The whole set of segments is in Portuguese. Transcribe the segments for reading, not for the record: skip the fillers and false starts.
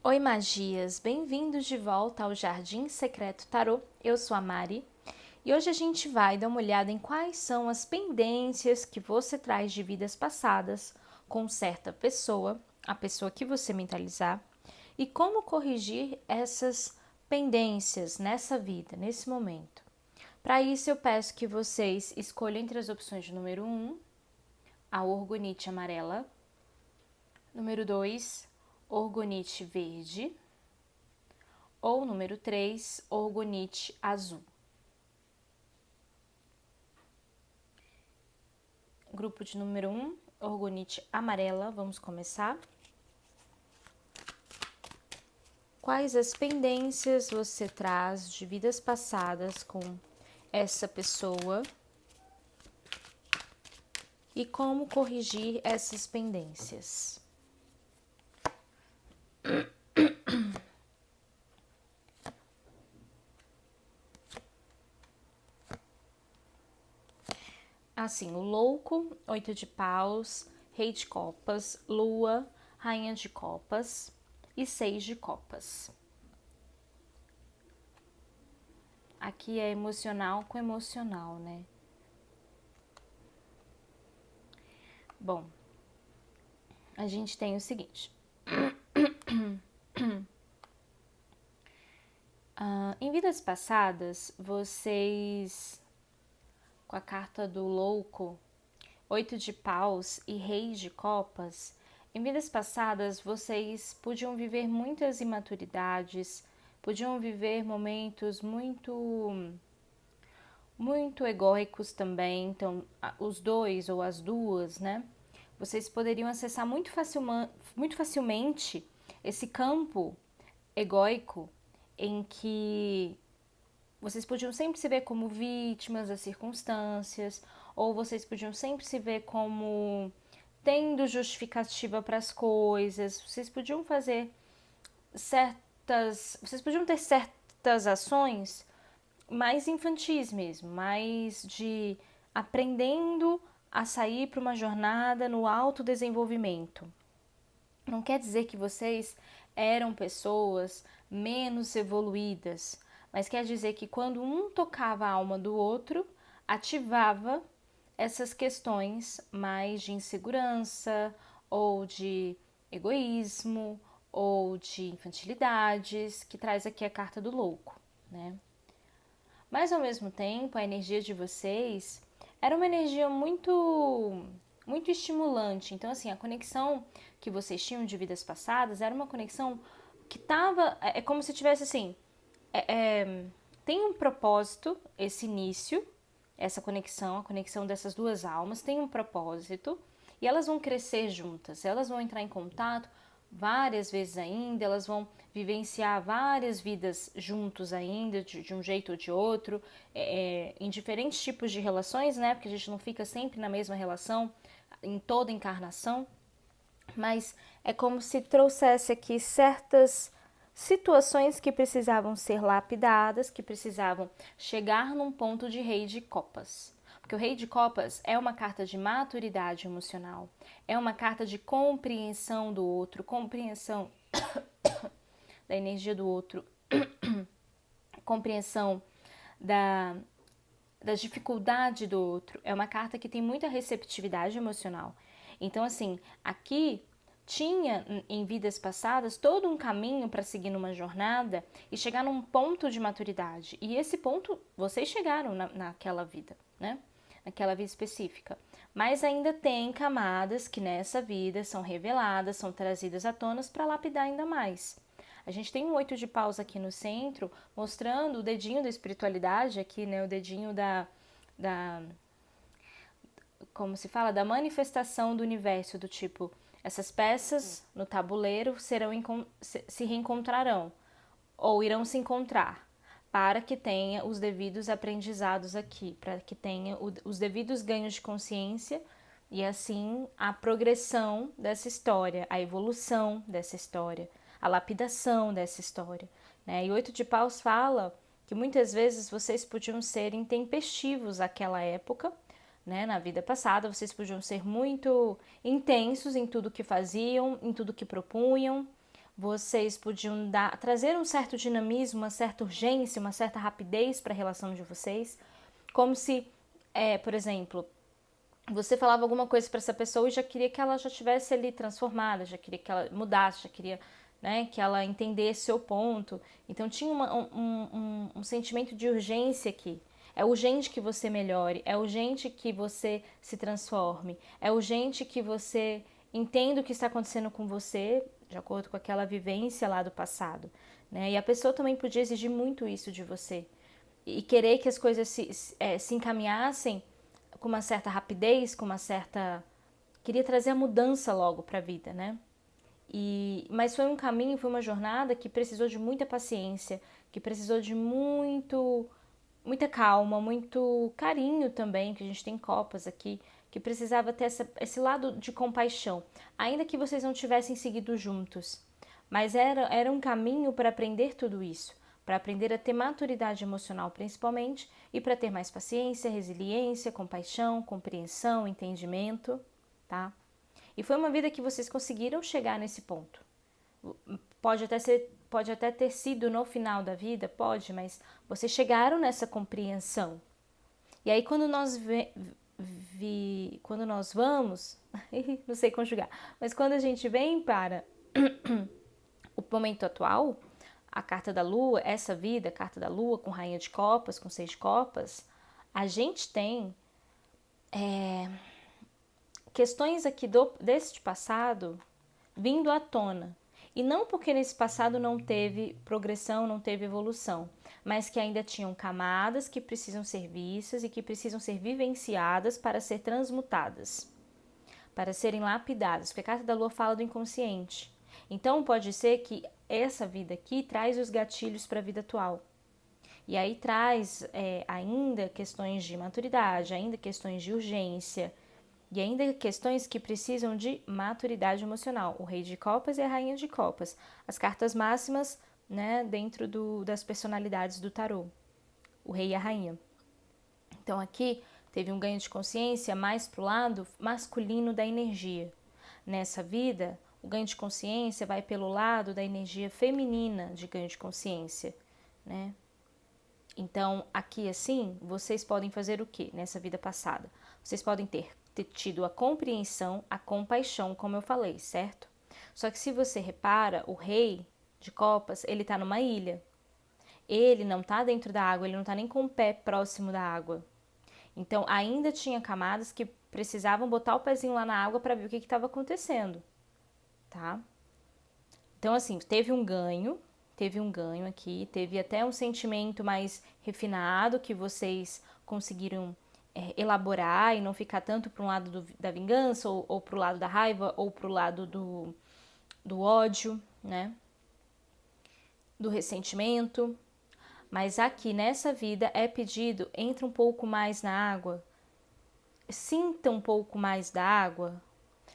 Oi, magias! Bem-vindos de volta ao Jardim Secreto Tarô. Eu sou a Mari e hoje a gente vai dar uma olhada em quais são as pendências que você traz de vidas passadas com certa pessoa, a pessoa que você mentalizar, e como corrigir essas pendências nessa vida, nesse momento. Para isso, eu peço que vocês escolham entre as opções de número 1, a orgonite amarela, número 2, orgonite verde, ou número 3, orgonite azul. Grupo de número 1, orgonite amarela, vamos começar. Quais as pendências você traz de vidas passadas com essa pessoa e como corrigir essas pendências? Assim, o louco, 8 de paus, rei de copas, lua, rainha de copas e 6 de copas. Aqui é emocional com emocional, né? Bom, a gente tem o seguinte. Em vidas passadas, vocês, com a carta do louco, 8 de paus e rei de copas, em vidas passadas vocês podiam viver muitas imaturidades, podiam viver momentos muito egóicos também, então os dois ou as duas, né? Vocês poderiam acessar muito facilmente esse campo egóico em que vocês podiam sempre se ver como vítimas das circunstâncias, ou vocês podiam sempre se ver como tendo justificativa para as coisas, vocês podiam ter certas ações mais infantis mesmo, mais de aprendendo a sair para uma jornada no autodesenvolvimento. Não quer dizer que vocês eram pessoas menos evoluídas, mas quer dizer que quando um tocava a alma do outro, ativava essas questões mais de insegurança, ou de egoísmo, ou de infantilidades, que traz aqui a carta do louco, né? Mas ao mesmo tempo, a energia de vocês era uma energia muito estimulante. Então, assim, a conexão que vocês tinham de vidas passadas era uma conexão que tava. É como se tivesse assim. Tem um propósito, esse início, essa conexão, a conexão dessas duas almas, tem um propósito e elas vão crescer juntas, elas vão entrar em contato várias vezes ainda, elas vão vivenciar várias vidas juntos ainda, de um jeito ou de outro, em diferentes tipos de relações, né? Porque a gente não fica sempre na mesma relação em toda encarnação, mas é como se trouxesse aqui certas situações que precisavam ser lapidadas, que precisavam chegar num ponto de rei de copas. Porque o rei de copas é uma carta de maturidade emocional, é uma carta de compreensão do outro, compreensão da energia do outro, compreensão da dificuldade do outro. É uma carta que tem muita receptividade emocional. Então, assim, aqui tinha em vidas passadas todo um caminho para seguir numa jornada e chegar num ponto de maturidade. E esse ponto vocês chegaram naquela vida, né? Naquela vida específica. Mas ainda tem camadas que nessa vida são reveladas, são trazidas à tona para lapidar ainda mais. A gente tem um 8 de paus aqui no centro, mostrando o dedinho da espiritualidade aqui, né? O dedinho da como se fala, da manifestação do universo, do tipo, essas peças no tabuleiro se reencontrarão, ou irão se encontrar, para que tenha os devidos aprendizados aqui, para que tenha os devidos ganhos de consciência e assim a progressão dessa história, a evolução dessa história, a lapidação dessa história, né? E o 8 de paus fala que muitas vezes vocês podiam ser intempestivos naquela época, né? Na vida passada vocês podiam ser muito intensos em tudo que faziam, em tudo que propunham, vocês podiam trazer um certo dinamismo, uma certa urgência, uma certa rapidez para a relação de vocês, como se, por exemplo, você falava alguma coisa para essa pessoa e já queria que ela já tivesse ali transformada, já queria que ela mudasse, já queria, né, que ela entendesse seu ponto. Então tinha um sentimento de urgência aqui. É urgente que você melhore, é urgente que você se transforme, é urgente que você entenda o que está acontecendo com você, de acordo com aquela vivência lá do passado, né? E a pessoa também podia exigir muito isso de você e querer que as coisas se encaminhassem com uma certa rapidez, com uma certa... Queria trazer a mudança logo para a vida, né? Mas foi um caminho, foi uma jornada que precisou de muita paciência, que precisou de muita calma, muito carinho também, que a gente tem copas aqui, que precisava ter esse lado de compaixão, ainda que vocês não tivessem seguido juntos. Mas era um caminho para aprender tudo isso, para aprender a ter maturidade emocional principalmente, e para ter mais paciência, resiliência, compaixão, compreensão, entendimento, tá? E foi uma vida que vocês conseguiram chegar nesse ponto. Pode até ter sido no final da vida, pode, mas vocês chegaram nessa compreensão. E aí quando quando nós vamos, não sei conjugar, mas quando a gente vem para o momento atual, a carta da lua, essa vida, a carta da lua com rainha de copas, com 6 de copas, a gente tem questões aqui desse passado vindo à tona. E não porque nesse passado não teve progressão, não teve evolução, mas que ainda tinham camadas que precisam ser vistas e que precisam ser vivenciadas para ser transmutadas, para serem lapidadas, porque a carta da lua fala do inconsciente. Então pode ser que essa vida aqui traz os gatilhos para a vida atual. E aí traz ainda questões de maturidade, ainda questões de urgência, e ainda questões que precisam de maturidade emocional. O Rei de Copas e a Rainha de Copas. As cartas máximas, né, dentro das personalidades do tarô. O Rei e a Rainha. Então aqui teve um ganho de consciência mais pro lado masculino da energia. Nessa vida, o ganho de consciência vai pelo lado da energia feminina de ganho de consciência, né? Então, aqui assim, vocês podem fazer o quê nessa vida passada? Vocês podem ter tido a compreensão, a compaixão, como eu falei, certo? Só que se você repara, o Rei de Copas, ele tá numa ilha. Ele não tá dentro da água, ele não tá nem com o pé próximo da água. Então, ainda tinha camadas que precisavam botar o pezinho lá na água para ver o que estava acontecendo, tá? Então, assim, teve um ganho aqui, teve até um sentimento mais refinado que vocês conseguiram elaborar e não ficar tanto para um lado da vingança ou para o lado da raiva ou para o lado do ódio, né? Do ressentimento. Mas aqui nessa vida é pedido, entre um pouco mais na água, sinta um pouco mais da água,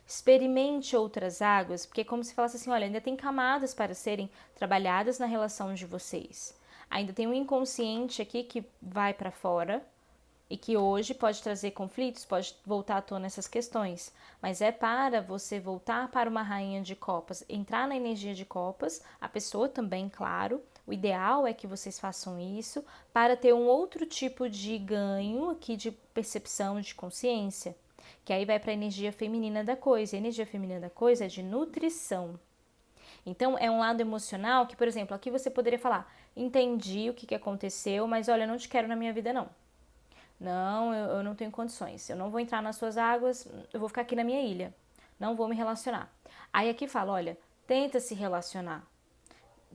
experimente outras águas, porque é como se falasse assim, olha, ainda tem camadas para serem trabalhadas na relação de vocês. Ainda tem um inconsciente aqui que vai para fora e que hoje pode trazer conflitos, pode voltar à tona essas questões, mas é para você voltar para uma rainha de copas, entrar na energia de copas, a pessoa também, claro. O ideal é que vocês façam isso para ter um outro tipo de ganho aqui de percepção, de consciência, que aí vai para a energia feminina da coisa. A energia feminina da coisa é de nutrição. Então, é um lado emocional que, por exemplo, aqui você poderia falar, entendi o que aconteceu, mas olha, não te quero na minha vida não. Não, eu não tenho condições, eu não vou entrar nas suas águas, eu vou ficar aqui na minha ilha, não vou me relacionar. Aí aqui fala, olha, tenta se relacionar.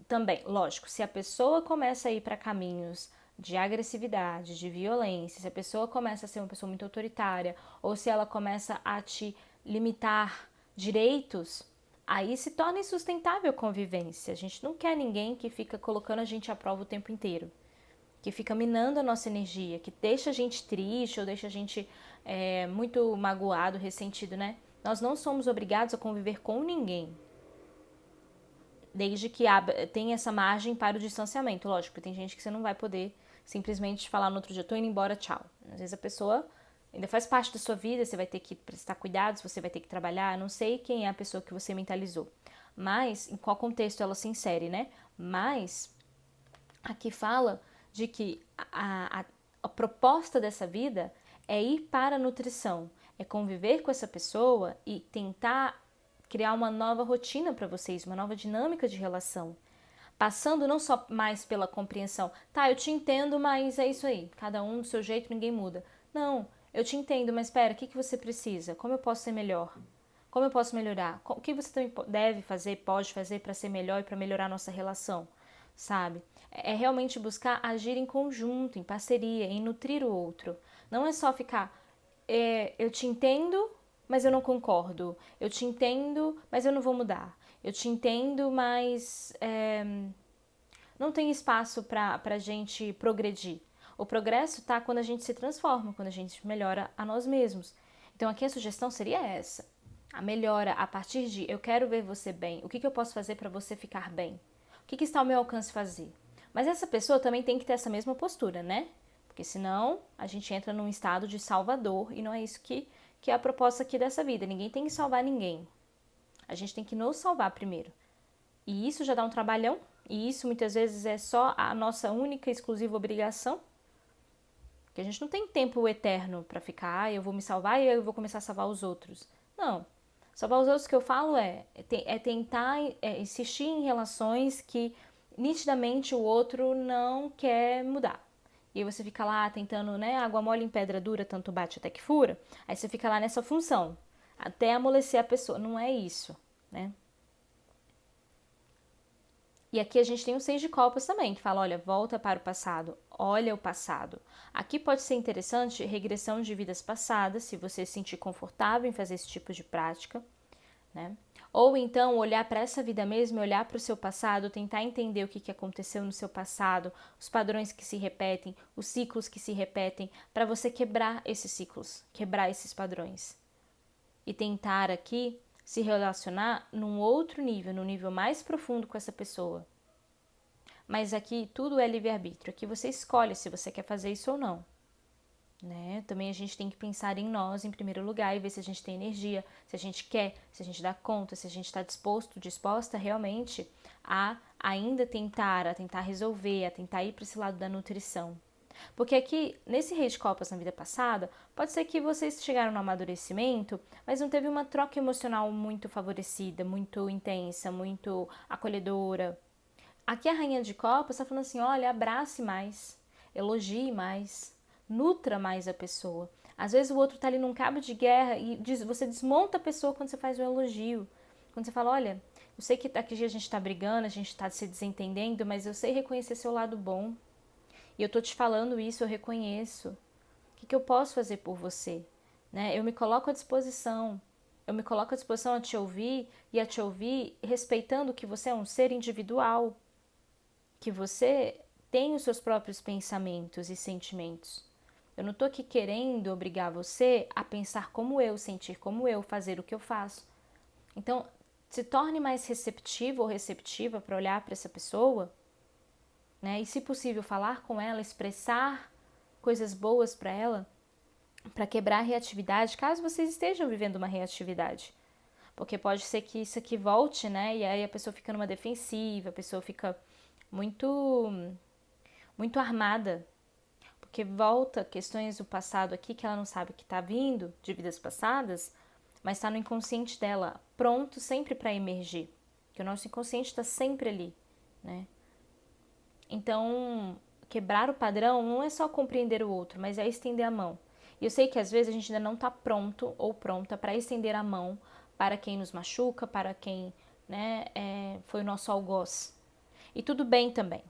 Também, lógico, se a pessoa começa a ir para caminhos de agressividade, de violência, se a pessoa começa a ser uma pessoa muito autoritária, ou se ela começa a te limitar direitos, aí se torna insustentável a convivência. A gente não quer ninguém que fica colocando a gente à prova o tempo inteiro, que fica minando a nossa energia, que deixa a gente triste ou deixa a gente muito magoado, ressentido, né? Nós não somos obrigados a conviver com ninguém, desde que tenha essa margem para o distanciamento. Lógico, porque tem gente que você não vai poder simplesmente falar no outro dia, tô indo embora, tchau. Às vezes a pessoa ainda faz parte da sua vida, você vai ter que prestar cuidados, você vai ter que trabalhar, não sei quem é a pessoa que você mentalizou. Mas, em qual contexto ela se insere, né? Mas, aqui fala de que a proposta dessa vida é ir para a nutrição, é conviver com essa pessoa e tentar criar uma nova rotina para vocês, uma nova dinâmica de relação. Passando não só mais pela compreensão, tá, eu te entendo, mas é isso aí, cada um do seu jeito, ninguém muda. Não, eu te entendo, mas espera, o que você precisa? Como eu posso ser melhor? Como eu posso melhorar? O que você também deve fazer, pode fazer para ser melhor e para melhorar a nossa relação, sabe? É realmente buscar agir em conjunto, em parceria, em nutrir o outro. Não é só ficar, eu te entendo, mas eu não concordo. Eu te entendo, mas eu não vou mudar. Eu te entendo, mas não tem espaço para a gente progredir. O progresso está quando a gente se transforma, quando a gente melhora a nós mesmos. Então aqui a sugestão seria essa. A melhora a partir de eu quero ver você bem. O que eu posso fazer para você ficar bem? O que está ao meu alcance fazer? Mas essa pessoa também tem que ter essa mesma postura, né? Porque senão a gente entra num estado de salvador e não é isso que é a proposta aqui dessa vida. Ninguém tem que salvar ninguém. A gente tem que nos salvar primeiro. E isso já dá um trabalhão, e isso muitas vezes é só a nossa única e exclusiva obrigação. Porque a gente não tem tempo eterno para ficar, eu vou me salvar e eu vou começar a salvar os outros. Não. Salvar os outros que eu falo é tentar insistir em relações que nitidamente o outro não quer mudar. E aí você fica lá tentando, né, água mole em pedra dura, tanto bate até que fura. Aí você fica lá nessa função, até amolecer a pessoa. Não é isso, né? E aqui a gente tem o 6 de copas também, que fala, olha, volta para o passado, olha o passado. Aqui pode ser interessante regressão de vidas passadas, se você se sentir confortável em fazer esse tipo de prática, né? Ou então olhar para essa vida mesmo, olhar para o seu passado, tentar entender o que aconteceu no seu passado, os padrões que se repetem, os ciclos que se repetem, para você quebrar esses ciclos, quebrar esses padrões. E tentar aqui se relacionar num outro nível, num nível mais profundo com essa pessoa. Mas aqui tudo é livre-arbítrio, aqui você escolhe se você quer fazer isso ou não. Né? Também a gente tem que pensar em nós em primeiro lugar e ver se a gente tem energia, se a gente quer, se a gente dá conta, se a gente está disposta realmente a ainda tentar resolver, a tentar ir para esse lado da nutrição. Porque aqui, nesse Rei de Copas na vida passada, pode ser que vocês chegaram no amadurecimento, mas não teve uma troca emocional muito favorecida, muito intensa, muito acolhedora. Aqui a Rainha de Copas está falando assim, olha, abrace mais, elogie mais, nutra mais a pessoa. Às vezes o outro está ali num cabo de guerra e você desmonta a pessoa quando você faz um elogio. Quando você fala, olha, eu sei que aqui a gente está brigando, a gente está se desentendendo, mas eu sei reconhecer seu lado bom. E eu tô te falando isso, eu reconheço. O que eu posso fazer por você? Né? Eu me coloco à disposição. Eu me coloco à disposição a te ouvir e a te ouvir respeitando que você é um ser individual, que você tem os seus próprios pensamentos e sentimentos. Eu não tô aqui querendo obrigar você a pensar como eu, sentir como eu, fazer o que eu faço. Então, se torne mais receptivo ou receptiva para olhar para essa pessoa, né? E se possível falar com ela, expressar coisas boas para ela, para quebrar a reatividade, caso vocês estejam vivendo uma reatividade. Porque pode ser que isso aqui volte, né? E aí a pessoa fica numa defensiva, a pessoa fica muito armada, porque volta questões do passado aqui que ela não sabe que está vindo de vidas passadas, mas está no inconsciente dela, pronto sempre para emergir, que o nosso inconsciente está sempre ali, né? Então, quebrar o padrão não é só compreender o outro, mas é estender a mão. E eu sei que às vezes a gente ainda não está pronto ou pronta para estender a mão para quem nos machuca, para quem, né, foi o nosso algoz. E tudo bem também.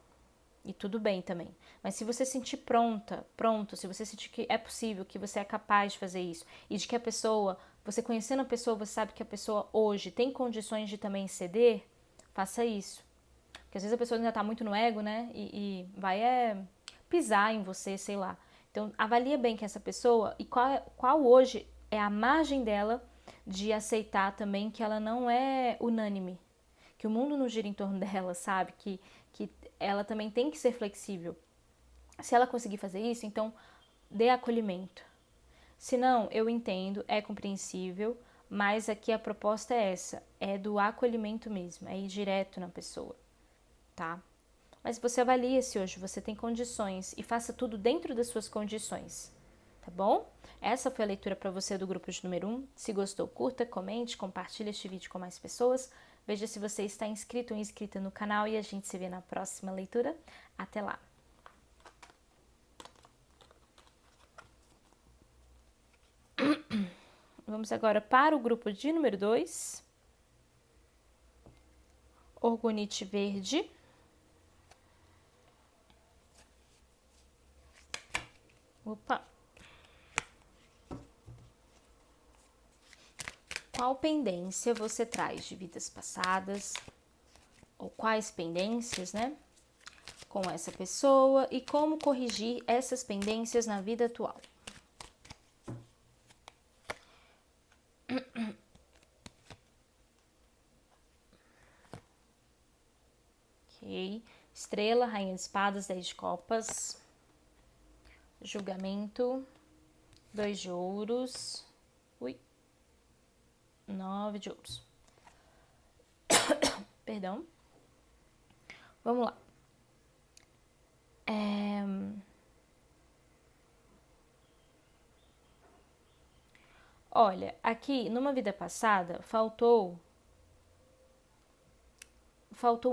E tudo bem também. Mas se você sentir pronto, se você sentir que é possível, que você é capaz de fazer isso, e de que a pessoa, você conhecendo a pessoa, você sabe que a pessoa hoje tem condições de também ceder, faça isso. Porque às vezes a pessoa ainda tá muito no ego, né? E vai pisar em você, sei lá. Então, avalia bem que essa pessoa e qual hoje é a margem dela de aceitar também que ela não é unânime. Que o mundo não gira em torno dela, sabe? Que ela também tem que ser flexível. Se ela conseguir fazer isso, então dê acolhimento. Se não, eu entendo, é compreensível, mas aqui a proposta é essa, é do acolhimento mesmo, é ir direto na pessoa, tá? Mas você avalia se hoje você tem condições e faça tudo dentro das suas condições, tá bom? Essa foi a leitura para você do grupo de número 1. Se gostou, curta, comente, compartilhe este vídeo com mais pessoas. Veja se você está inscrito ou inscrita no canal e a gente se vê na próxima leitura. Até lá! Vamos agora para o grupo de número 2. Orgonite verde. Opa! Qual pendência você traz de vidas passadas? Ou quais pendências, né? Com essa pessoa e como corrigir essas pendências na vida atual. Ok. Estrela, rainha de espadas, 10 de copas. Julgamento. 2 de ouros. Ui. 9 de ouros. Perdão. Vamos lá. Olha, aqui numa vida passada faltou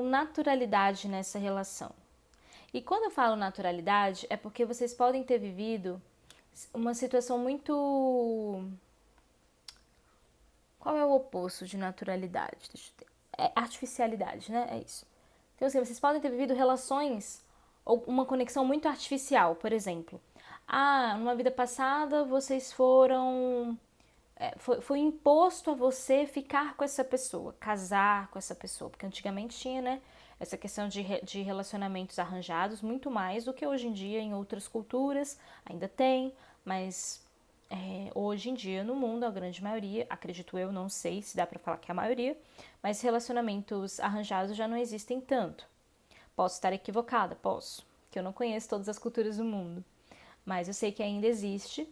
naturalidade nessa relação. E quando eu falo naturalidade é porque vocês podem ter vivido uma situação muito... Qual é o oposto de naturalidade? Deixa eu ter. É artificialidade, né? É isso. Então, assim, vocês podem ter vivido relações ou uma conexão muito artificial, por exemplo. Ah, numa vida passada vocês foram... foi imposto a você ficar com essa pessoa, casar com essa pessoa. Porque antigamente tinha, né, essa questão de relacionamentos arranjados, muito mais do que hoje em dia em outras culturas. Ainda tem, mas hoje em dia no mundo, a grande maioria, acredito eu, não sei se dá pra falar que é a maioria, mas relacionamentos arranjados já não existem tanto. Posso estar equivocada, posso, que eu não conheço todas as culturas do mundo, mas eu sei que ainda existe,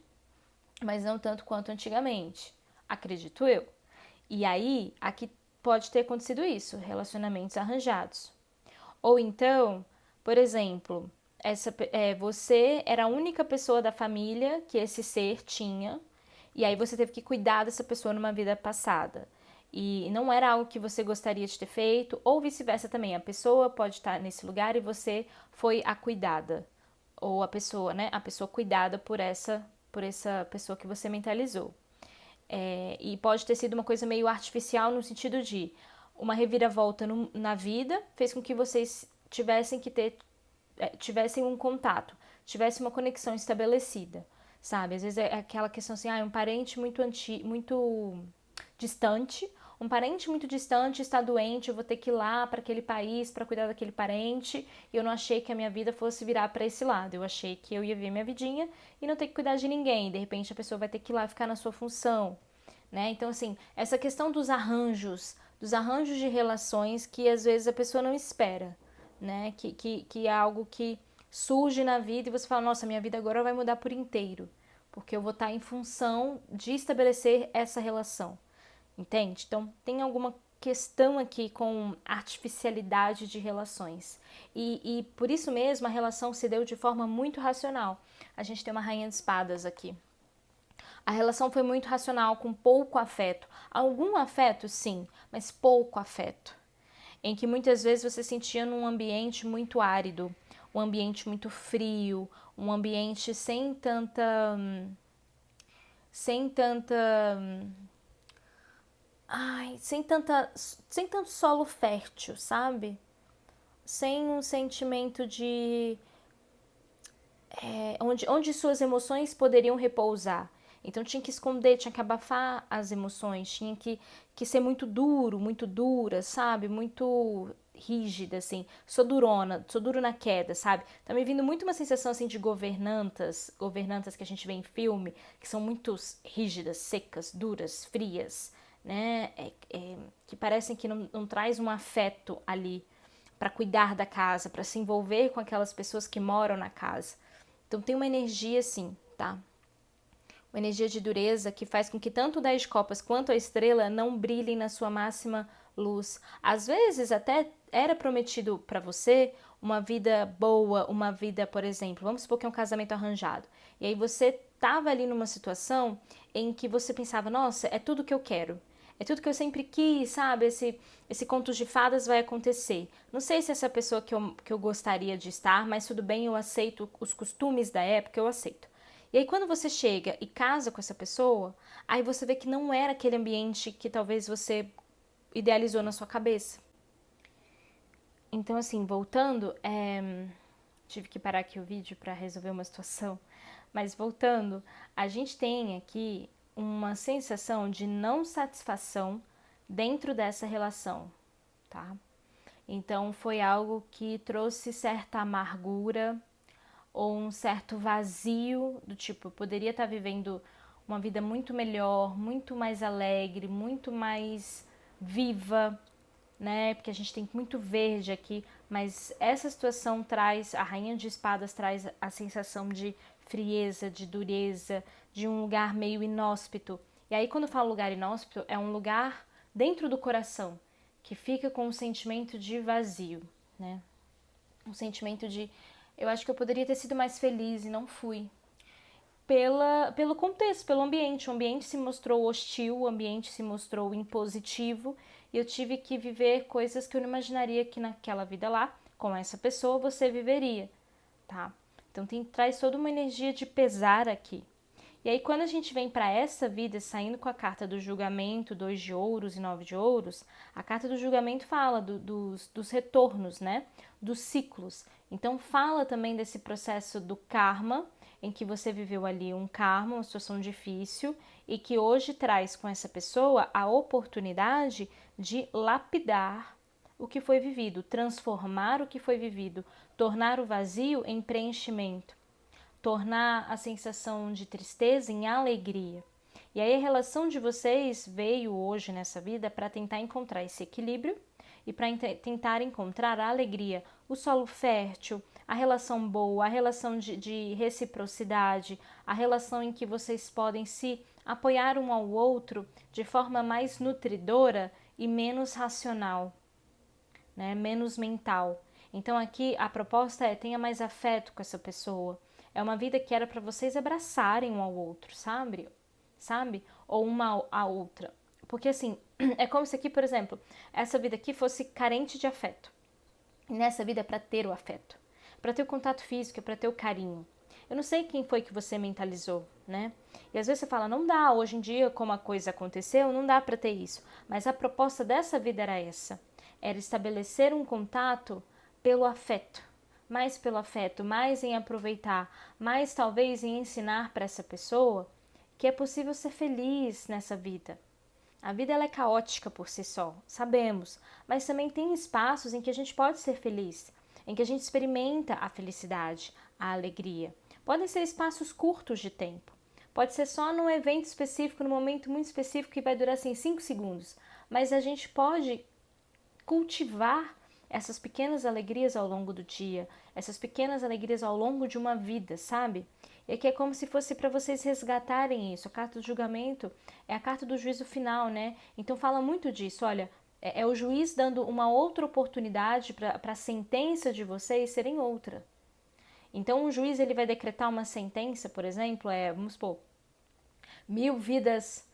mas não tanto quanto antigamente, acredito eu. E aí, aqui pode ter acontecido isso, relacionamentos arranjados. Ou então, por exemplo, você era a única pessoa da família que esse ser tinha, e aí você teve que cuidar dessa pessoa numa vida passada. E não era algo que você gostaria de ter feito, ou vice-versa também. A pessoa pode estar nesse lugar e você foi a cuidada. Ou a pessoa, né? A pessoa cuidada por essa pessoa que você mentalizou. E pode ter sido uma coisa meio artificial no sentido de uma reviravolta na vida fez com que vocês tivessem um contato, tivessem uma conexão estabelecida, sabe? Às vezes é aquela questão assim, um parente muito distante, um parente muito distante está doente, eu vou ter que ir lá para aquele país para cuidar daquele parente, e eu não achei que a minha vida fosse virar para esse lado, eu achei que eu ia ver minha vidinha e não ter que cuidar de ninguém, de repente a pessoa vai ter que ir lá ficar na sua função, né? Então, assim, essa questão dos arranjos de relações que às vezes a pessoa não espera, né? Que é algo que surge na vida e você fala, nossa, minha vida agora vai mudar por inteiro, porque eu vou estar em função de estabelecer essa relação, entende? Então, tem alguma questão aqui com artificialidade de relações. E por isso mesmo a relação se deu de forma muito racional. A gente tem uma rainha de espadas aqui. A relação foi muito racional, com pouco afeto. Algum afeto, sim, mas pouco afeto. Em que muitas vezes você sentia num ambiente muito árido, um ambiente muito frio, um ambiente sem tanta... sem tanto solo fértil, sabe? Sem um sentimento de... onde suas emoções poderiam repousar. Então tinha que esconder, tinha que abafar as emoções, tinha que ser muito duro, muito dura, sabe? Muito rígida, assim. Sou durona, sou duro na queda, sabe? Tá me vindo muito uma sensação, assim, de governantas que a gente vê em filme, que são muito rígidas, secas, duras, frias, né? Que parecem que não traz um afeto ali para cuidar da casa, para se envolver com aquelas pessoas que moram na casa. Então tem uma energia assim, tá? uma energia de dureza que faz com que tanto o 10 de copas quanto a estrela não brilhem na sua máxima luz. Às vezes até era prometido para você uma vida boa, uma vida, por exemplo, vamos supor que é um casamento arranjado. E aí você estava ali numa situação em que você pensava, nossa, é tudo que eu quero. É tudo que eu sempre quis, sabe? Esse conto de fadas vai acontecer. Não sei se essa pessoa que eu gostaria de estar, mas tudo bem, eu aceito os costumes da época, eu aceito. E aí quando você chega e casa com essa pessoa, aí você vê que não era aquele ambiente que talvez você idealizou na sua cabeça. Então, assim, voltando, tive que parar aqui o vídeo para resolver uma situação, mas voltando, a gente tem aqui uma sensação de não satisfação dentro dessa relação, tá? Então, foi algo que trouxe certa amargura ou um certo vazio, do tipo, eu poderia estar vivendo uma vida muito melhor, muito mais alegre, muito mais viva, né? Porque a gente tem muito verde aqui, mas essa situação traz, a Rainha de Espadas traz a sensação de frieza, de dureza, de um lugar meio inóspito. E aí quando eu falo lugar inóspito, é um lugar dentro do coração, que fica com um sentimento de vazio, né? Um sentimento de, eu acho que eu poderia ter sido mais feliz e não fui. Pelo contexto, pelo ambiente. O ambiente se mostrou hostil, o ambiente se mostrou impositivo e eu tive que viver coisas que eu não imaginaria que naquela vida lá, com essa pessoa, você viveria, tá? Então traz toda uma energia de pesar aqui. E aí quando a gente vem para essa vida, saindo com a carta do julgamento, 2 de ouros e 9 de ouros, a carta do julgamento fala dos retornos, né? Dos ciclos. Então fala também desse processo do karma, em que você viveu ali um karma, uma situação difícil, e que hoje traz com essa pessoa a oportunidade de lapidar o que foi vivido, transformar o que foi vivido, tornar o vazio em preenchimento, tornar a sensação de tristeza em alegria. E aí a relação de vocês veio hoje nessa vida para tentar encontrar esse equilíbrio e para tentar encontrar a alegria, o solo fértil, a relação boa, a relação de reciprocidade, a relação em que vocês podem se apoiar um ao outro de forma mais nutridora e menos racional, né? Menos mental. Então aqui a proposta é tenha mais afeto com essa pessoa. É uma vida que era para vocês abraçarem um ao outro, sabe? Ou uma a outra. Porque assim, é como se aqui, por exemplo, essa vida aqui fosse carente de afeto. E nessa vida é para ter o afeto, para ter o contato físico, é para ter o carinho. Eu não sei quem foi que você mentalizou, né? E às vezes você fala, não dá, hoje em dia, como a coisa aconteceu, não dá para ter isso. Mas a proposta dessa vida era essa. Era estabelecer um contato pelo afeto. Mais pelo afeto, mais em aproveitar, mais talvez em ensinar para essa pessoa que é possível ser feliz nessa vida. A vida ela é caótica por si só, sabemos, mas também tem espaços em que a gente pode ser feliz, em que a gente experimenta a felicidade, a alegria. Podem ser espaços curtos de tempo, pode ser só num evento específico, num momento muito específico que vai durar assim 5 segundos, mas a gente pode cultivar essas pequenas alegrias ao longo do dia, essas pequenas alegrias ao longo de uma vida, sabe? E aqui é como se fosse para vocês resgatarem isso. A carta do julgamento é a carta do juízo final, né? Então fala muito disso, olha, é o juiz dando uma outra oportunidade para a sentença de vocês serem outra. Então o juiz ele vai decretar uma sentença, por exemplo, vamos supor, 1000 vidas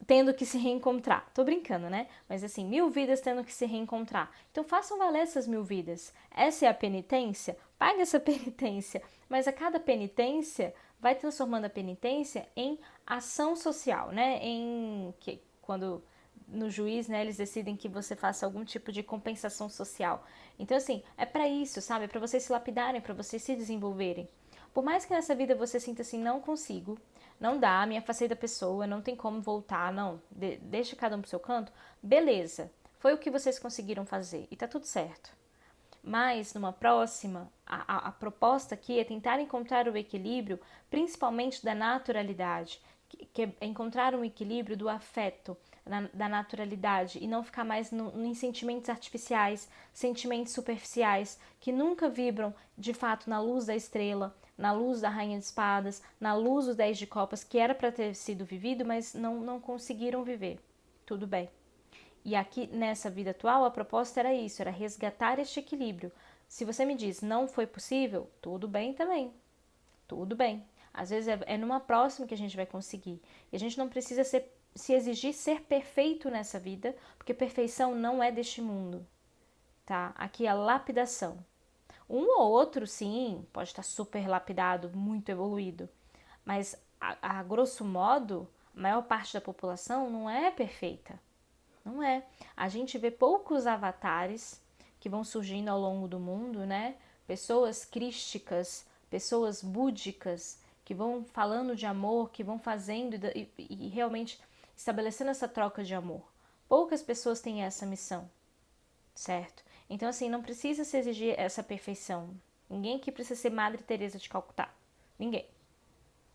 tendo que se reencontrar. Tô brincando, né? Mas assim, 1000 vidas tendo que se reencontrar. Então façam valer essas 1000 vidas. Essa é a penitência? Pague essa penitência. Mas a cada penitência vai transformando a penitência em ação social, né? Quando no juiz, né, eles decidem que você faça algum tipo de compensação social. Então assim, é para isso, sabe? É para vocês se lapidarem, para vocês se desenvolverem. Por mais que nessa vida você sinta assim, não consigo, não dá, me afastei da pessoa, não tem como voltar, não, deixa cada um pro seu canto, beleza, foi o que vocês conseguiram fazer e tá tudo certo. Mas numa próxima, a proposta aqui é tentar encontrar o equilíbrio, principalmente da naturalidade, que é encontrar um equilíbrio do afeto, da naturalidade e não ficar mais em sentimentos artificiais, sentimentos superficiais que nunca vibram de fato na luz da estrela, na luz da Rainha de Espadas, na luz do 10 de Copas, que era para ter sido vivido, mas não conseguiram viver. Tudo bem. E aqui, nessa vida atual, a proposta era isso, era resgatar este equilíbrio. Se você me diz, não foi possível, tudo bem também. Tudo bem. Às vezes é numa próxima que a gente vai conseguir. E a gente não precisa se exigir ser perfeito nessa vida, porque perfeição não é deste mundo, tá? Aqui é a lapidação. Um ou outro, sim, pode estar super lapidado, muito evoluído, mas a grosso modo, a maior parte da população não é perfeita. Não é. A gente vê poucos avatares que vão surgindo ao longo do mundo, né? Pessoas crísticas, pessoas búdicas, que vão falando de amor, que vão fazendo e realmente estabelecendo essa troca de amor. Poucas pessoas têm essa missão, certo? Então, assim, não precisa se exigir essa perfeição. Ninguém aqui precisa ser Madre Teresa de Calcutá. Ninguém.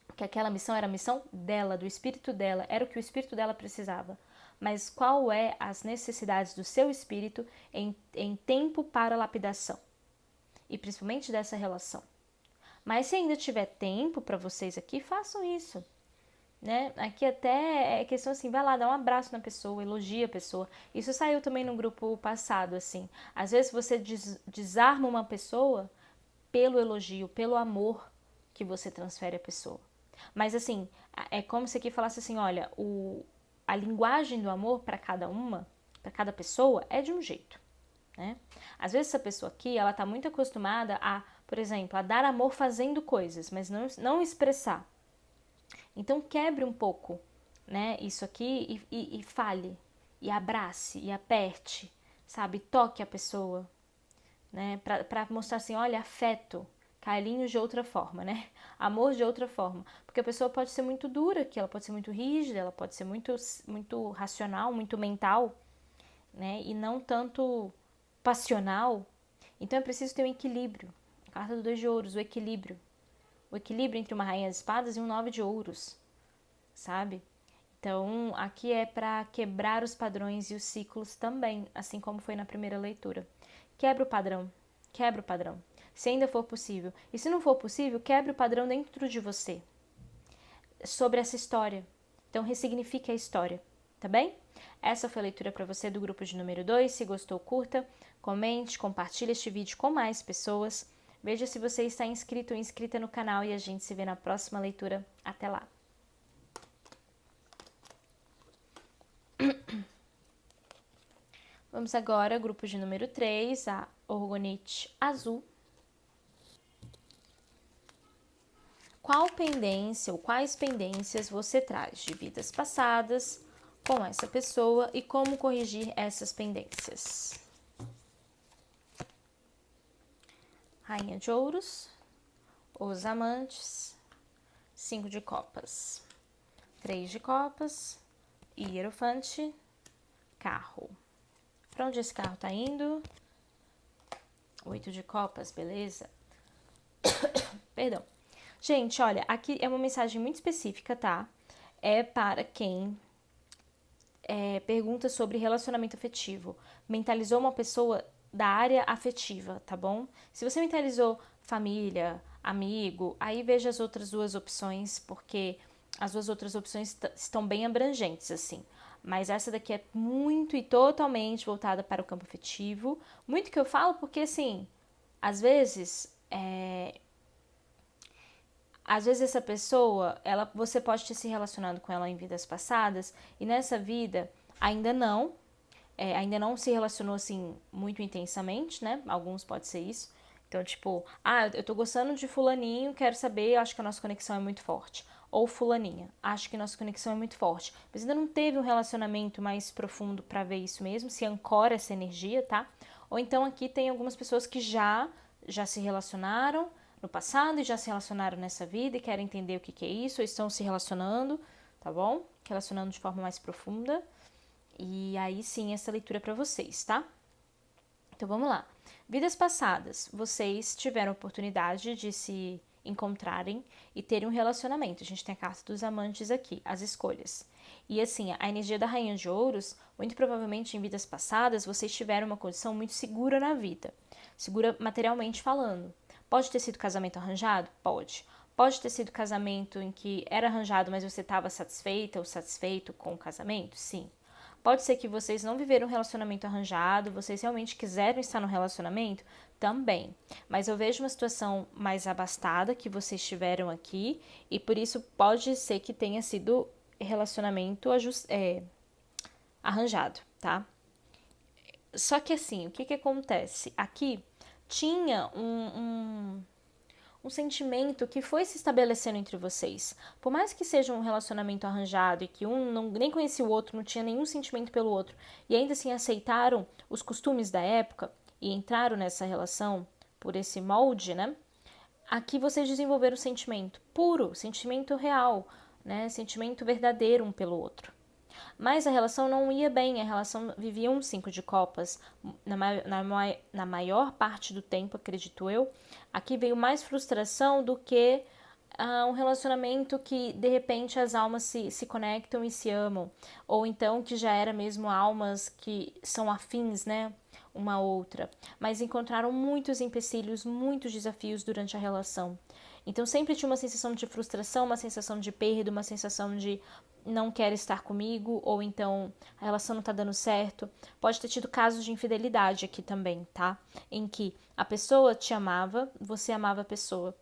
Porque aquela missão era a missão dela, do espírito dela, era o que o espírito dela precisava. Mas qual é as necessidades do seu espírito em tempo para lapidação? E principalmente dessa relação. Mas se ainda tiver tempo para vocês aqui, façam isso. Né? Aqui até é questão assim, vai lá, dá um abraço na pessoa, elogia a pessoa. Isso saiu também no grupo passado, assim. Às vezes você desarma uma pessoa pelo elogio, pelo amor que você transfere à pessoa. Mas assim, é como se aqui falasse assim, olha, a linguagem do amor para cada pessoa é de um jeito, né? Às vezes essa pessoa aqui, ela tá muito acostumada a, por exemplo, a dar amor fazendo coisas, mas não expressar. Então quebre um pouco, né, isso aqui e fale, e abrace, e aperte, sabe, toque a pessoa, né, pra mostrar assim, olha, afeto, carinho de outra forma, né, amor de outra forma, porque a pessoa pode ser muito dura aqui, ela pode ser muito rígida, ela pode ser muito racional, muito mental, né, e não tanto passional, então é preciso ter um equilíbrio, a carta do 2 de ouros, o equilíbrio entre uma rainha de espadas e um 9 de ouros, sabe? Então, aqui é para quebrar os padrões e os ciclos também, assim como foi na primeira leitura. Quebra o padrão, se ainda for possível. E se não for possível, quebre o padrão dentro de você, sobre essa história. Então, ressignifique a história, tá bem? Essa foi a leitura para você do grupo de número 2. Se gostou, curta, comente, compartilhe este vídeo com mais pessoas. Veja se você está inscrito ou inscrita no canal e a gente se vê na próxima leitura. Até lá! Vamos agora ao grupo de número 3, a Orgonite Azul. Qual pendência ou quais pendências você traz de vidas passadas com essa pessoa e como corrigir essas pendências? Rainha de Ouros, os Amantes, 5 de Copas, 3 de Copas, Hierofante, Carro. Para onde esse carro tá indo? 8 de Copas, beleza? Perdão. Gente, olha, aqui é uma mensagem muito específica, tá? É para quem pergunta sobre relacionamento afetivo. Mentalizou uma pessoa da área afetiva, tá bom? Se você mentalizou família, amigo, aí veja as outras duas opções, porque as duas outras opções estão bem abrangentes, assim. Mas essa daqui é muito e totalmente voltada para o campo afetivo. Muito que eu falo porque, assim, às vezes essa pessoa, você pode ter se relacionado com ela em vidas passadas e nessa vida ainda não se relacionou assim muito intensamente, né? Alguns pode ser isso. Então, tipo, eu tô gostando de fulaninho, quero saber, acho que a nossa conexão é muito forte. Ou fulaninha, acho que nossa conexão é muito forte. Mas ainda não teve um relacionamento mais profundo pra ver isso mesmo, se ancora essa energia, tá? Ou então aqui tem algumas pessoas que já se relacionaram no passado e já se relacionaram nessa vida e querem entender o que é isso, ou estão se relacionando, tá bom? Relacionando de forma mais profunda. E aí sim, essa leitura é para vocês, tá? Então vamos lá. Vidas passadas, vocês tiveram a oportunidade de se encontrarem e terem um relacionamento. A gente tem a carta dos amantes aqui, as escolhas. E assim, a energia da Rainha de Ouros, muito provavelmente em vidas passadas, vocês tiveram uma condição muito segura na vida. Segura materialmente falando. Pode ter sido casamento arranjado? Pode. Pode ter sido casamento em que era arranjado, mas você estava satisfeita ou satisfeito com o casamento? Sim. Pode ser que vocês não viveram um relacionamento arranjado, vocês realmente quiseram estar no relacionamento? Também. Mas eu vejo uma situação mais abastada que vocês tiveram aqui e por isso pode ser que tenha sido relacionamento arranjado, tá? Só que assim, o que acontece? Aqui tinha um sentimento que foi se estabelecendo entre vocês. Por mais que seja um relacionamento arranjado e que um nem conhecia o outro, não tinha nenhum sentimento pelo outro, e ainda assim aceitaram os costumes da época e entraram nessa relação por esse molde, né? Aqui vocês desenvolveram sentimento puro, sentimento real, né? Sentimento verdadeiro um pelo outro. Mas a relação não ia bem, a relação vivia um 5 de copas na maior parte do tempo, acredito eu. Aqui veio mais frustração do que um relacionamento que de repente as almas se conectam e se amam. Ou então que já era mesmo almas que são afins, né? Uma outra. Mas encontraram muitos empecilhos, muitos desafios durante a relação. Então sempre tinha uma sensação de frustração, uma sensação de perda, uma sensação de não quer estar comigo, ou então a relação não tá dando certo. Pode ter tido casos de infidelidade aqui também, tá? Em que a pessoa te amava, você amava a pessoa.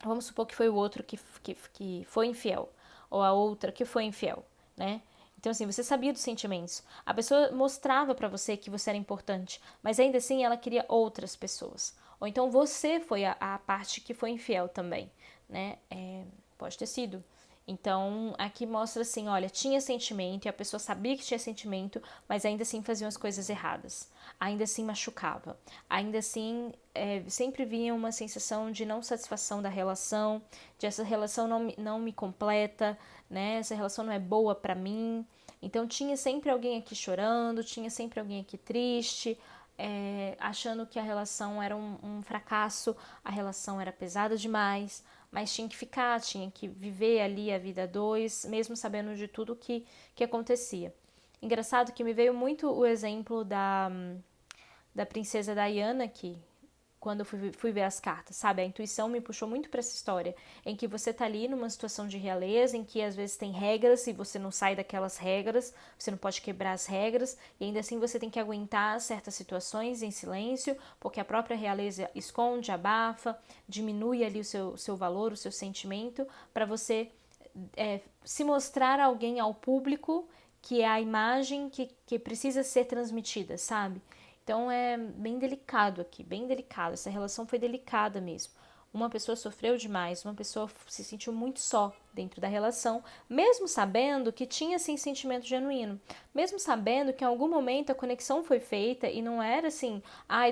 Vamos supor que foi o outro que foi infiel, ou a outra que foi infiel, né? Então, assim, você sabia dos sentimentos. A pessoa mostrava pra você que você era importante, mas ainda assim ela queria outras pessoas. Ou então você foi a parte que foi infiel também, né? Pode ter sido. Então, aqui mostra assim, olha, tinha sentimento e a pessoa sabia que tinha sentimento, mas ainda assim fazia as coisas erradas. Ainda assim machucava. Ainda assim, sempre vinha uma sensação de não satisfação da relação, de essa relação não me completa, né? Essa relação não é boa pra mim. Então, tinha sempre alguém aqui chorando, tinha sempre alguém aqui triste, achando que a relação era um fracasso, a relação era pesada demais, mas tinha que ficar, tinha que viver ali a vida a dois, mesmo sabendo de tudo que acontecia. Engraçado que me veio muito o exemplo da princesa Diana aqui, quando eu fui ver as cartas, sabe? A intuição me puxou muito para essa história, em que você tá ali numa situação de realeza, em que às vezes tem regras e você não sai daquelas regras, você não pode quebrar as regras, e ainda assim você tem que aguentar certas situações em silêncio, porque a própria realeza esconde, abafa, diminui ali o seu valor, o seu sentimento, para você se mostrar alguém ao público que é a imagem que precisa ser transmitida, sabe? Então é bem delicado aqui, bem delicado. Essa relação foi delicada mesmo. Uma pessoa sofreu demais, uma pessoa se sentiu muito só dentro da relação, mesmo sabendo que tinha sim sentimento genuíno, mesmo sabendo que em algum momento a conexão foi feita e não era assim,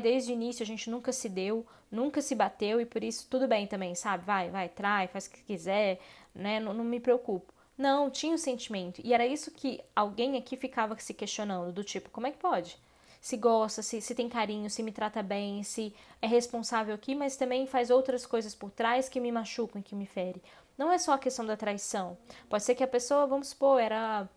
desde o início a gente nunca se deu, nunca se bateu e por isso tudo bem também, sabe? Vai, trai, faz o que quiser, né? Não me preocupo. Não, tinha o sentimento. E era isso que alguém aqui ficava se questionando, do tipo, como é que pode? Se gosta, se tem carinho, se me trata bem, se é responsável aqui, mas também faz outras coisas por trás que me machucam e que me ferem. Não é só a questão da traição. Pode ser que a pessoa, vamos supor, era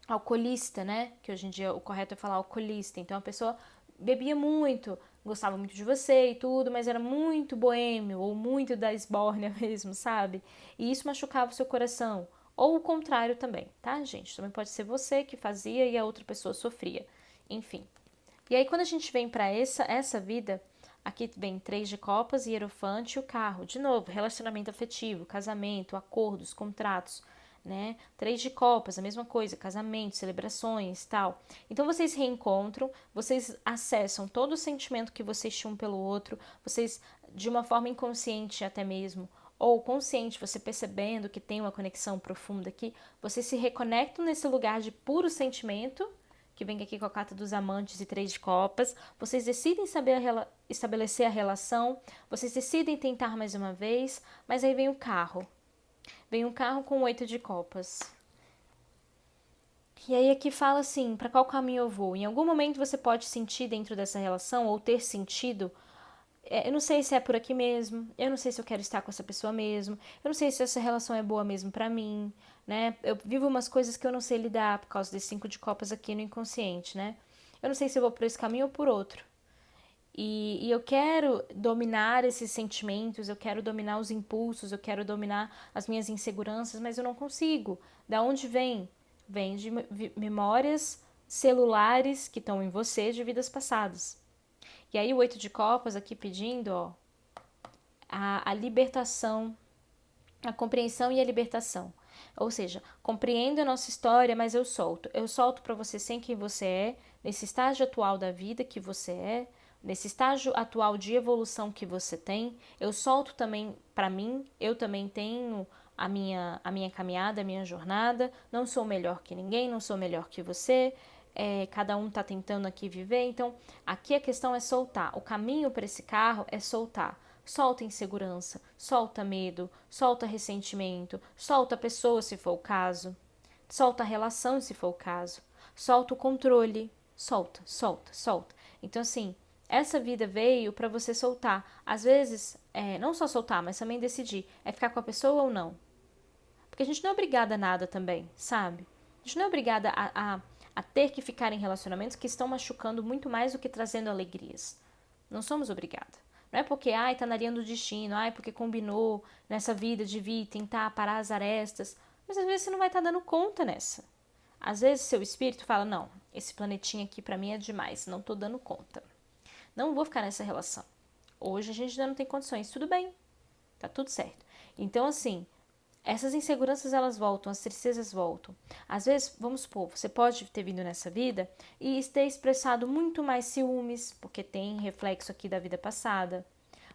alcoolista, né? Que hoje em dia o correto é falar alcoolista. Então a pessoa bebia muito, gostava muito de você e tudo, mas era muito boêmio ou muito da esbórnia mesmo, sabe? E isso machucava o seu coração. Ou o contrário também, tá, gente? Também pode ser você que fazia e a outra pessoa sofria. Enfim. E aí, quando a gente vem para essa vida, aqui vem 3 de copas, hierofante e o carro. De novo, relacionamento afetivo, casamento, acordos, contratos, né? 3 de copas, a mesma coisa, casamento, celebrações, tal. Então, vocês reencontram, vocês acessam todo o sentimento que vocês tinham pelo outro, vocês, de uma forma inconsciente até mesmo, ou consciente, você percebendo que tem uma conexão profunda aqui, vocês se reconectam nesse lugar de puro sentimento, que vem aqui com a carta dos amantes e 3 de copas, vocês decidem estabelecer a relação, vocês decidem tentar mais uma vez, mas aí vem o carro. Vem um carro com 8 de copas. E aí aqui fala assim, para qual caminho eu vou? Em algum momento você pode sentir dentro dessa relação, ou ter sentido, eu não sei se é por aqui mesmo, eu não sei se eu quero estar com essa pessoa mesmo, eu não sei se essa relação é boa mesmo pra mim, né? Eu vivo umas coisas que eu não sei lidar por causa desse 5 de copas aqui no inconsciente, né? Eu não sei se eu vou por esse caminho ou por outro. E eu quero dominar esses sentimentos, eu quero dominar os impulsos, eu quero dominar as minhas inseguranças, mas eu não consigo. Da onde vem? Vem de memórias celulares que estão em você de vidas passadas. E aí o 8 de copas aqui pedindo, ó, a libertação, a compreensão e a libertação. Ou seja, compreendo a nossa história, mas eu solto. Eu solto para você ser quem você é, nesse estágio atual da vida que você é, nesse estágio atual de evolução que você tem. Eu solto também para mim, eu também tenho a minha caminhada, a minha jornada. Não sou melhor que ninguém, não sou melhor que você. Cada um está tentando aqui viver. Então, aqui a questão é soltar. O caminho para esse carro é soltar. Solta insegurança, solta medo, solta ressentimento, solta a pessoa se for o caso, solta a relação se for o caso, solta o controle, solta, solta, solta. Então assim, essa vida veio para você soltar. Às vezes, não só soltar, mas também decidir, é ficar com a pessoa ou não. Porque a gente não é obrigada a nada também, sabe? A gente não é obrigada a ter que ficar em relacionamentos que estão machucando muito mais do que trazendo alegrias. Não somos obrigadas. Não é porque, tá na linha do destino, porque combinou nessa vida de vir tentar parar as arestas. Mas às vezes você não vai estar dando conta nessa. Às vezes seu espírito fala, não, esse planetinha aqui pra mim é demais, não tô dando conta. Não vou ficar nessa relação. Hoje a gente ainda não tem condições, tudo bem, tá tudo certo. Então assim, essas inseguranças elas voltam, as tristezas voltam. Às vezes, vamos supor, você pode ter vindo nessa vida e ter expressado muito mais ciúmes, porque tem reflexo aqui da vida passada,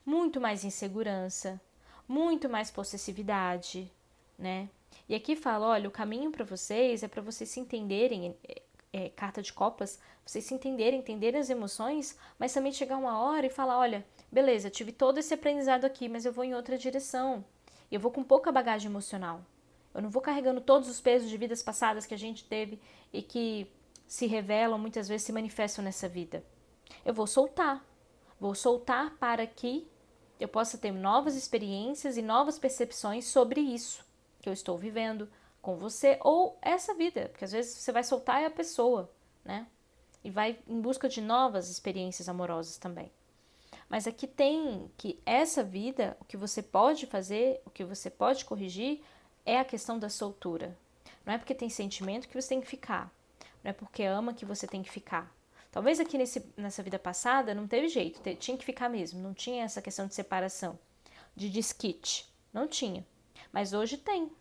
muito mais insegurança, muito mais possessividade, né? E aqui fala, olha, o caminho para vocês é para vocês se entenderem, carta de copas, vocês se entenderem, entenderem as emoções, mas também chegar uma hora e falar, olha, beleza, tive todo esse aprendizado aqui, mas eu vou em outra direção. Eu vou com pouca bagagem emocional. Eu não vou carregando todos os pesos de vidas passadas que a gente teve e que se revelam, muitas vezes se manifestam nessa vida. Eu vou soltar. Vou soltar para que eu possa ter novas experiências e novas percepções sobre isso que eu estou vivendo com você ou essa vida. Porque às vezes você vai soltar a pessoa, né? E vai em busca de novas experiências amorosas também. Mas aqui tem que essa vida, o que você pode fazer, o que você pode corrigir, é a questão da soltura. Não é porque tem sentimento que você tem que ficar. Não é porque ama que você tem que ficar. Talvez aqui nessa vida passada não teve jeito, tinha que ficar mesmo. Não tinha essa questão de separação, de desquite. Não tinha. Mas hoje tem.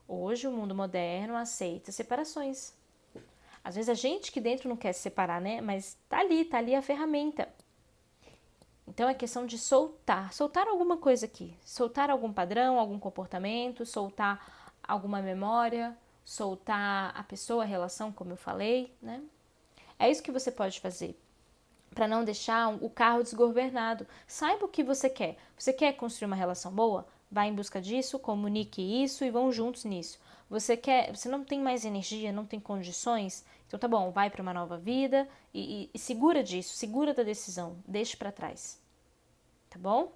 Hoje o mundo moderno aceita separações. Às vezes a gente que dentro não quer se separar, né? Mas tá ali a ferramenta. Então é questão de soltar alguma coisa aqui, soltar algum padrão, algum comportamento, soltar alguma memória, soltar a pessoa, a relação, como eu falei, né? É isso que você pode fazer para não deixar o carro desgovernado. Saiba o que você quer. Você quer construir uma relação boa? Vá em busca disso, comunique isso e vão juntos nisso. Você não tem mais energia, não tem condições? Então tá bom, vai para uma nova vida e segura disso, segura da decisão, deixe para trás. Tá bom?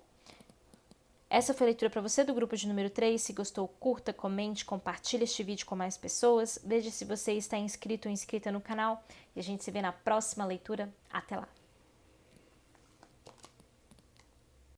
Essa foi a leitura para você do grupo de número 3. Se gostou, curta, comente, compartilhe este vídeo com mais pessoas. Veja se você está inscrito ou inscrita no canal. E a gente se vê na próxima leitura. Até lá!